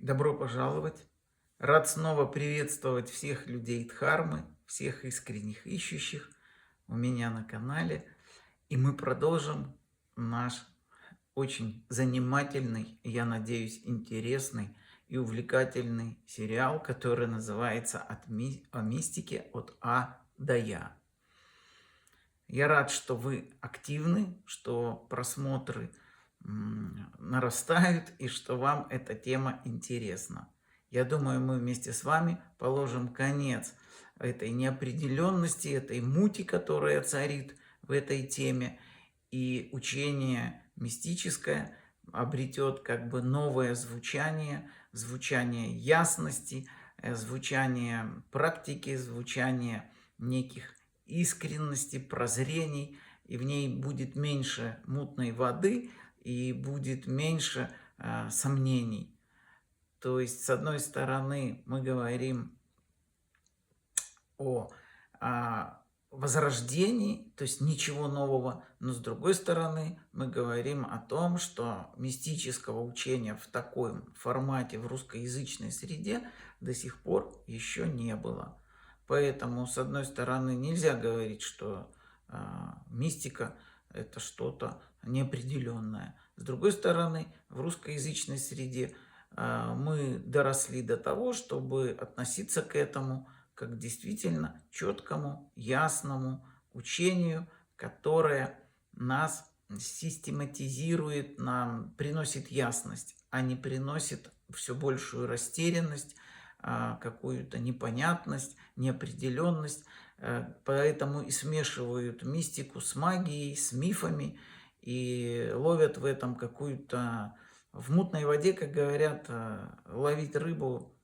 Добро пожаловать! Рад снова приветствовать всех людей Дхармы, всех искренних ищущих у меня на канале. И мы продолжим наш очень занимательный, я надеюсь, интересный и увлекательный сериал, который называется «О мистике от А до Я». Я рад, что вы активны, что просмотры нарастают и что вам эта тема интересна. Я думаю, мы вместе с вами положим конец этой неопределенности, этой мути, которая царит в этой теме, и учение мистическое обретет как бы новое звучание, звучание ясности, звучание практики, звучание неких искренности, прозрений, и в ней будет меньше мутной воды и будет меньше сомнений. То есть, с одной стороны, мы говорим о возрождении, то есть ничего нового, но с другой стороны, мы говорим о том, что мистического учения в таком формате в русскоязычной среде до сих пор еще не было. Поэтому, с одной стороны, нельзя говорить, что мистика – это что-то неопределенное. С другой стороны, в русскоязычной среде мы доросли до того, чтобы относиться к этому как к действительно четкому, ясному учению, которое нас систематизирует, нам приносит ясность, а не приносит все большую растерянность, какую-то непонятность, неопределенность. Поэтому и смешивают мистику с магией, с мифами, и ловят в этом какую-то... В мутной воде, как говорят, ловить рыбу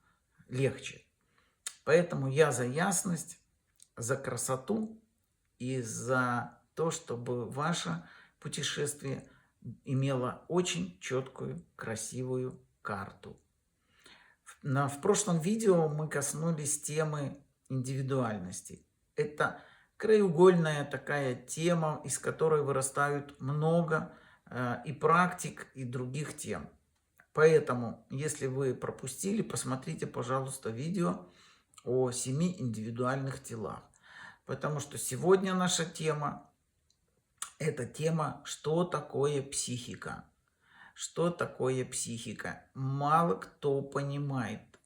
легче. Поэтому я за ясность, за красоту и за то, чтобы ваше путешествие имело очень четкую, красивую карту. В прошлом видео мы коснулись темы индивидуальности. Это краеугольная такая тема, из которой вырастают много и практик, и других тем. Поэтому, если вы пропустили, посмотрите, пожалуйста, видео о 7 индивидуальных телах. Потому что сегодня наша тема – это тема, что такое психика. Что такое психика? Мало кто понимает.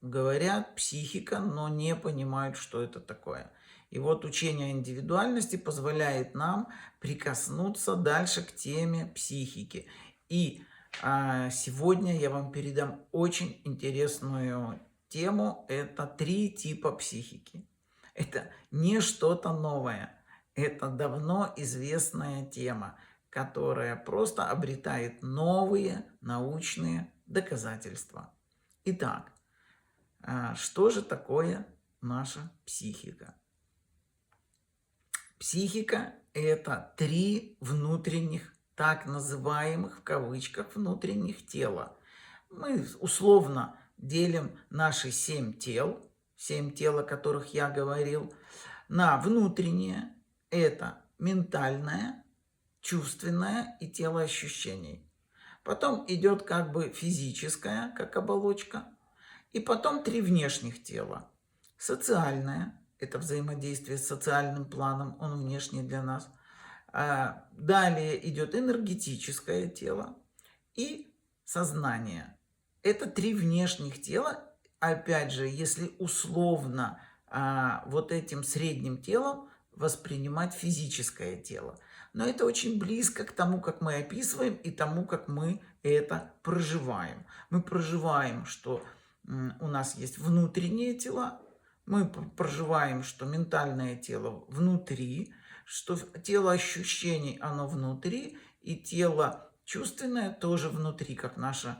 Говорят психика, но не понимают, что это такое. И вот учение индивидуальности позволяет нам прикоснуться дальше к теме психики. И сегодня я вам передам очень интересную тему. Это 3 типа психики. Это не что-то новое. Это давно известная тема, которая просто обретает новые научные доказательства. Итак, что же такое наша психика? Психика – это 3 внутренних, так называемых в кавычках внутренних тела. Мы условно делим наши 7 тел, 7 тел, о которых я говорил, на внутреннее – это ментальное, чувственное и тело ощущений. Потом идет как бы физическое, как оболочка. И потом 3 внешних тела. Социальное – это взаимодействие с социальным планом, он внешний для нас. Далее идет энергетическое тело и сознание. Это 3 внешних тела. Опять же, если условно вот этим средним телом воспринимать физическое тело. Но это очень близко к тому, как мы описываем, и тому, как мы это проживаем. Мы проживаем, что у нас есть внутренние тела, мы проживаем, что ментальное тело внутри, что тело ощущений, оно внутри, и тело чувственное тоже внутри, как наше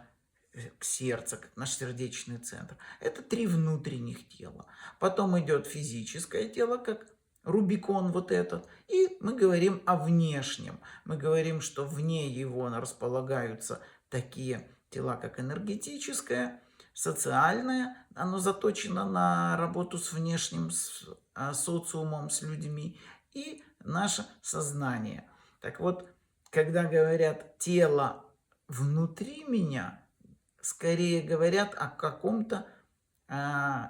сердце, как наш сердечный центр. Это 3 внутренних тела. Потом идет физическое тело, как Рубикон вот этот. И мы говорим о внешнем. Мы говорим, что вне его располагаются такие тела, как энергетическое, социальное. Оно заточено на работу с внешним социумом, с людьми. И наше сознание. Так вот, когда говорят «тело внутри меня», скорее говорят о каком-то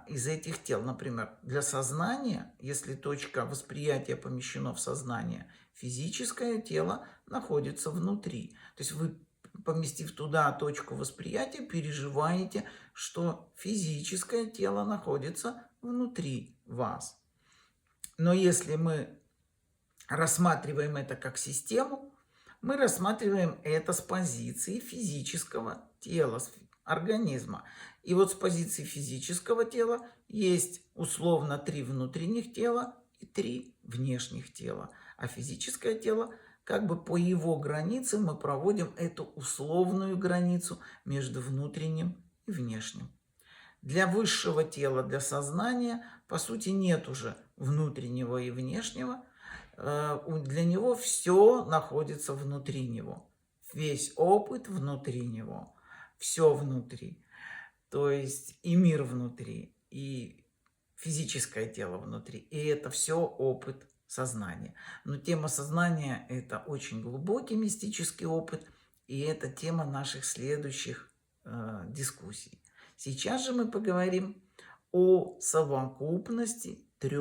из этих тел. Например, для сознания, если точка восприятия помещена в сознание, физическое тело находится внутри. То есть вы, поместив туда точку восприятия, переживаете, что физическое тело находится внутри вас. Но если мы рассматриваем это как систему, мы рассматриваем это с позиции физического тела, организма. И вот с позиции физического тела есть условно 3 внутренних тела и 3 внешних тела. А физическое тело, как бы по его границе мы проводим эту условную границу между внутренним и внешним. Для высшего тела, для сознания, по сути, нет уже внутреннего и внешнего. Для него все находится внутри него. Весь опыт внутри него. Все внутри. То есть и мир внутри, и физическое тело внутри. И это все опыт сознания. Но тема сознания – это очень глубокий мистический опыт, и это тема наших следующих дискуссий. Сейчас же мы поговорим о совокупности 3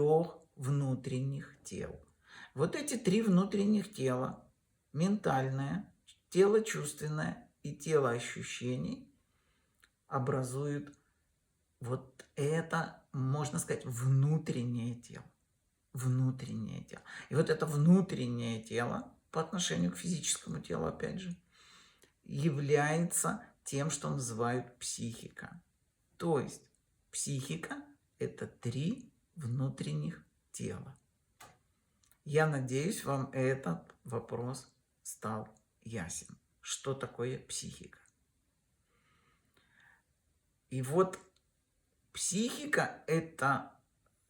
внутренних тел. Вот эти 3 внутренних тела – ментальное, тело чувственное и тело ощущений – образуют вот это, можно сказать, внутреннее тело. Внутреннее тело. И вот это внутреннее тело, по отношению к физическому телу, опять же, является тем, что называют психика. То есть психика – это 3 внутренних тела. Я надеюсь, вам этот вопрос стал ясен. Что такое психика? И вот психика – это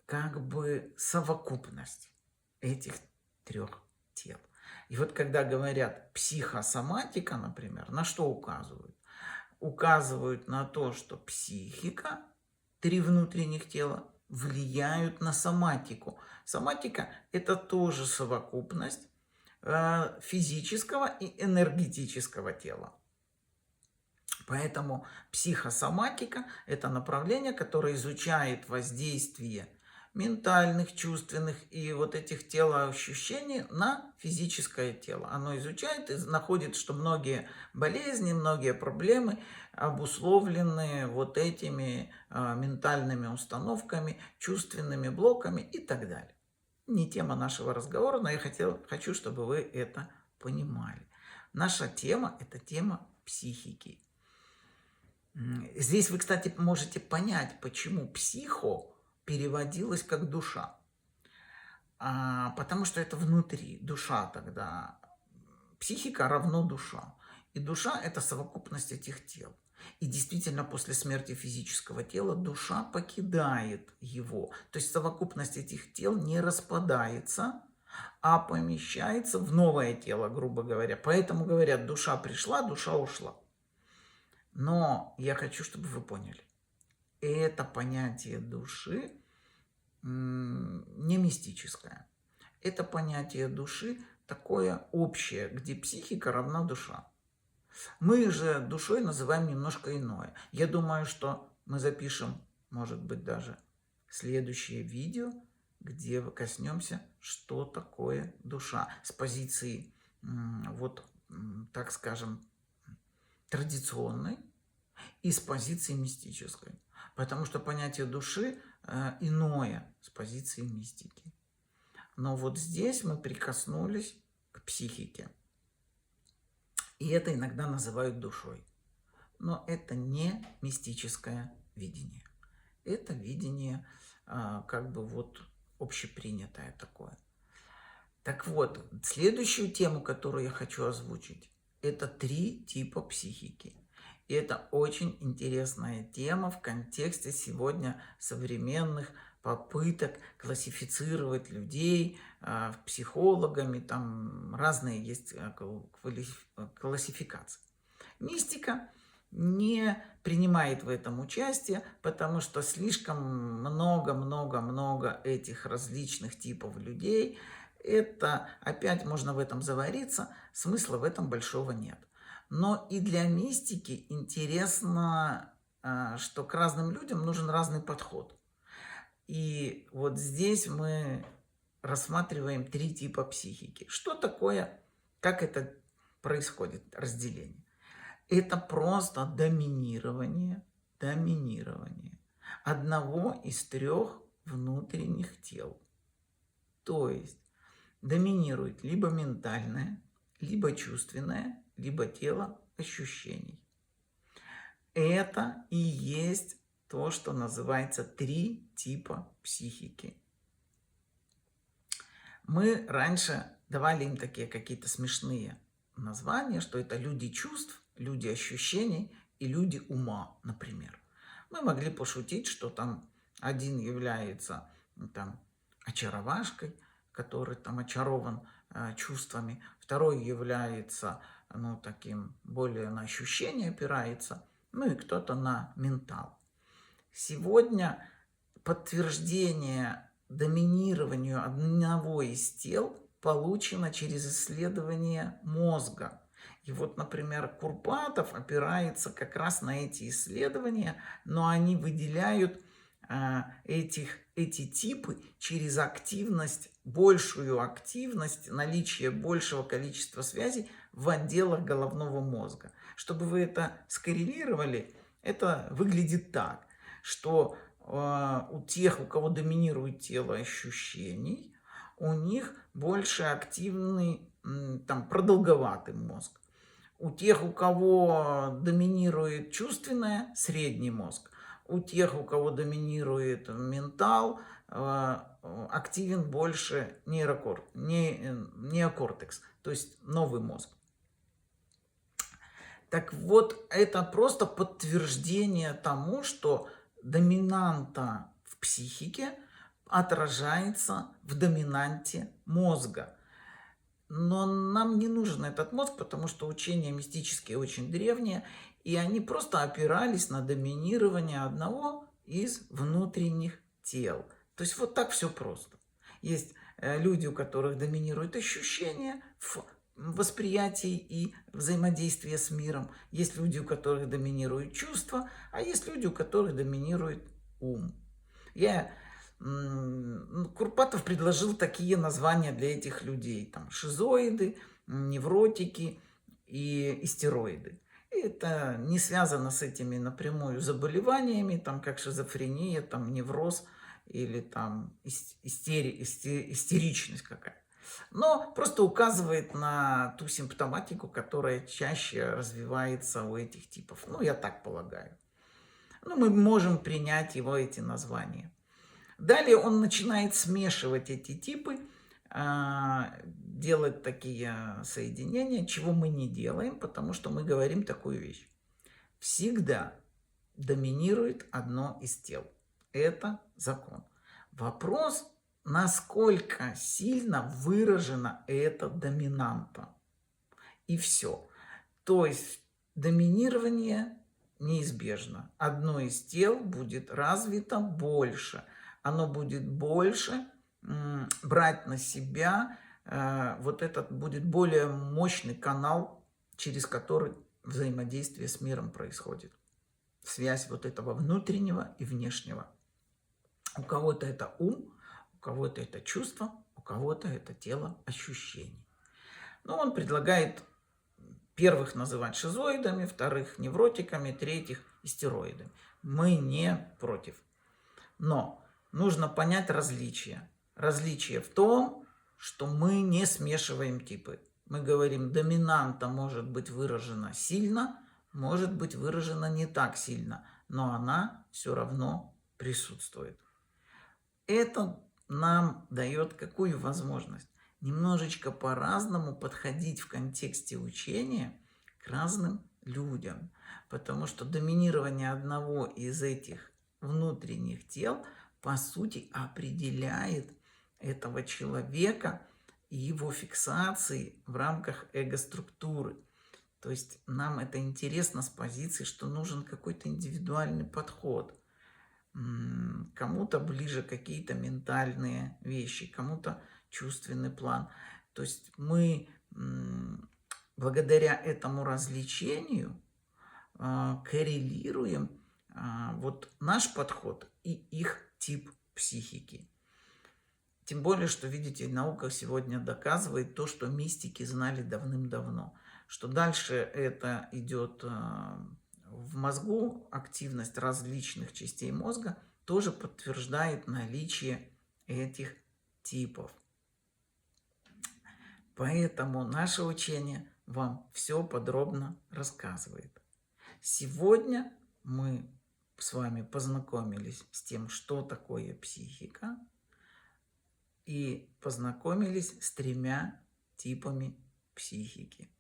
как бы совокупность этих 3 тел. И вот когда говорят психосоматика, например, на что указывают? Указывают на то, что психика, 3 внутренних тела, влияют на соматику. Соматика – это тоже совокупность физического и энергетического тела. Поэтому психосоматика – это направление, которое изучает воздействие ментальных, чувственных и вот этих телоощущений на физическое тело. Оно изучает и находит, что многие болезни, многие проблемы обусловлены вот этими ментальными установками, чувственными блоками и так далее. Не тема нашего разговора, но я хочу, чтобы вы это понимали. Наша тема – это тема психики. Здесь вы, кстати, можете понять, почему психо переводилось как душа. Потому что это внутри. Душа тогда. Психика равно душа. И душа – это совокупность этих тел. И действительно, после смерти физического тела душа покидает его. То есть совокупность этих тел не распадается, а помещается в новое тело, грубо говоря. Поэтому говорят, душа пришла, душа ушла. Но я хочу, чтобы вы поняли, это понятие души не мистическое. Это понятие души такое общее, где психика равна душа. Мы же душой называем немножко иное. Я думаю, что мы запишем, может быть, даже следующее видео, где коснемся, что такое душа. С позиции, вот, так скажем, традиционной и с позиции мистической. Потому что понятие души иное с позиции мистики. Но вот здесь мы прикоснулись к психике. И это иногда называют душой. Но это не мистическое видение. Это видение как бы вот общепринятое такое. Так вот, следующую тему, которую я хочу озвучить, это 3 типа психики. И это очень интересная тема в контексте сегодня современных попыток классифицировать людей психологами. Там разные есть классификации. Мистика не принимает в этом участие, потому что слишком много этих различных типов людей. Это опять можно в этом завариться, смысла в этом большого нет. Но и для мистики интересно, что к разным людям нужен разный подход. И вот здесь мы рассматриваем 3 типа психики. Что такое, как это происходит, разделение? Это просто доминирование одного из 3 внутренних тел. То есть доминирует либо ментальное, либо чувственное, либо тело ощущений. Это и есть то, что называется 3 типа психики. Мы раньше давали им такие какие-то смешные названия, что это люди чувств, люди ощущений и люди ума, например. Мы могли пошутить, что там один является там очаровашкой, который там очарован чувствами, второй является, ну, таким более на ощущение опирается, ну и кто-то на ментал. Сегодня подтверждение доминированию одного из тел получено через исследование мозга. И вот, например, Курпатов опирается как раз на эти исследования, но они выделяют эти типы через активность, большую активность, наличие большего количества связей в отделах головного мозга. Чтобы вы это скоррелировали, это выглядит так, что у тех, у кого доминирует тело ощущений, у них больше активный, там, продолговатый мозг. У тех, у кого доминирует чувственное, средний мозг. У тех, у кого доминирует ментал, активен больше неокортекс, то есть новый мозг. Так вот, это просто подтверждение тому, что доминанта в психике отражается в доминанте мозга. Но нам не нужен этот мозг, потому что учения мистические очень древние, и они просто опирались на доминирование одного из внутренних тел. То есть вот так все просто. Есть люди, у которых доминирует ощущение в восприятии и взаимодействии с миром. Есть люди, у которых доминирует чувство, а есть люди, у которых доминирует ум. Курпатов предложил такие названия для этих людей. Там шизоиды, невротики и истероиды. Это не связано с этими напрямую заболеваниями, там, как шизофрения, там, невроз или там истеричность какая-то. Но просто указывает на ту симптоматику, которая чаще развивается у этих типов. Ну, я так полагаю. Ну, мы можем принять его эти названия. Далее он начинает смешивать эти типы, делать такие соединения, чего мы не делаем, потому что мы говорим такую вещь. Всегда доминирует одно из тел. Это закон. Вопрос, насколько сильно выражена эта доминанта. И все. То есть доминирование неизбежно. Одно из тел будет развито больше. Оно будет больше брать на себя, вот этот будет более мощный канал, через который взаимодействие с миром происходит. Связь вот этого внутреннего и внешнего. У кого-то это ум, у кого-то это чувство, у кого-то это тело ощущений. Но он предлагает первых называть шизоидами, вторых невротиками, третьих истероидами. Мы не против. Но нужно понять различия. Различие в том, что мы не смешиваем типы. Мы говорим, доминанта может быть выражена сильно, может быть выражена не так сильно, но она все равно присутствует. Это нам дает какую возможность? Немножечко по-разному подходить в контексте учения к разным людям. Потому что доминирование одного из этих внутренних тел, по сути, определяет этого человека и его фиксации в рамках эго-структуры. То есть нам это интересно с позиции, что нужен какой-то индивидуальный подход. Кому-то ближе какие-то ментальные вещи, кому-то чувственный план. То есть мы благодаря этому развлечению коррелируем вот наш подход и их тип психики. Тем более, что, видите, наука сегодня доказывает то, что мистики знали давным-давно, что дальше это идет в мозгу, активность различных частей мозга тоже подтверждает наличие этих типов. Поэтому наше учение вам все подробно рассказывает. Сегодня мы с вами познакомились с тем, что такое психика, и познакомились с 3 типами психики.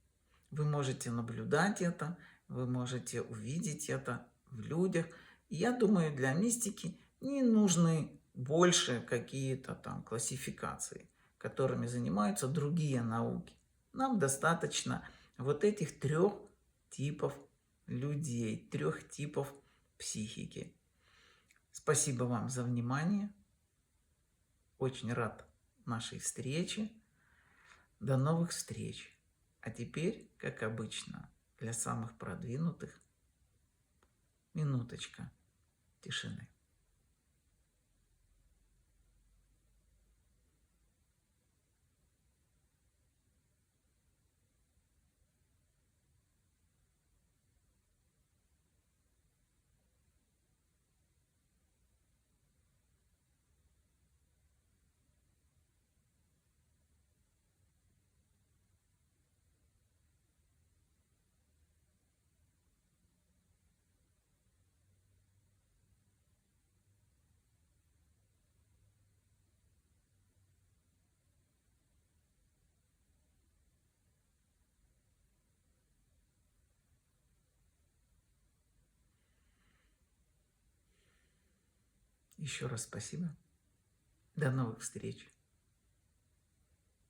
Вы можете наблюдать это, вы можете увидеть это в людях. И я думаю, для мистики не нужны больше какие-то там классификации, которыми занимаются другие науки. Нам достаточно вот этих 3 типов людей, 3 типов психики. Спасибо вам за внимание. Очень рад нашей встрече. До новых встреч. А теперь, как обычно, для самых продвинутых, минуточка тишины. Еще раз спасибо. До новых встреч.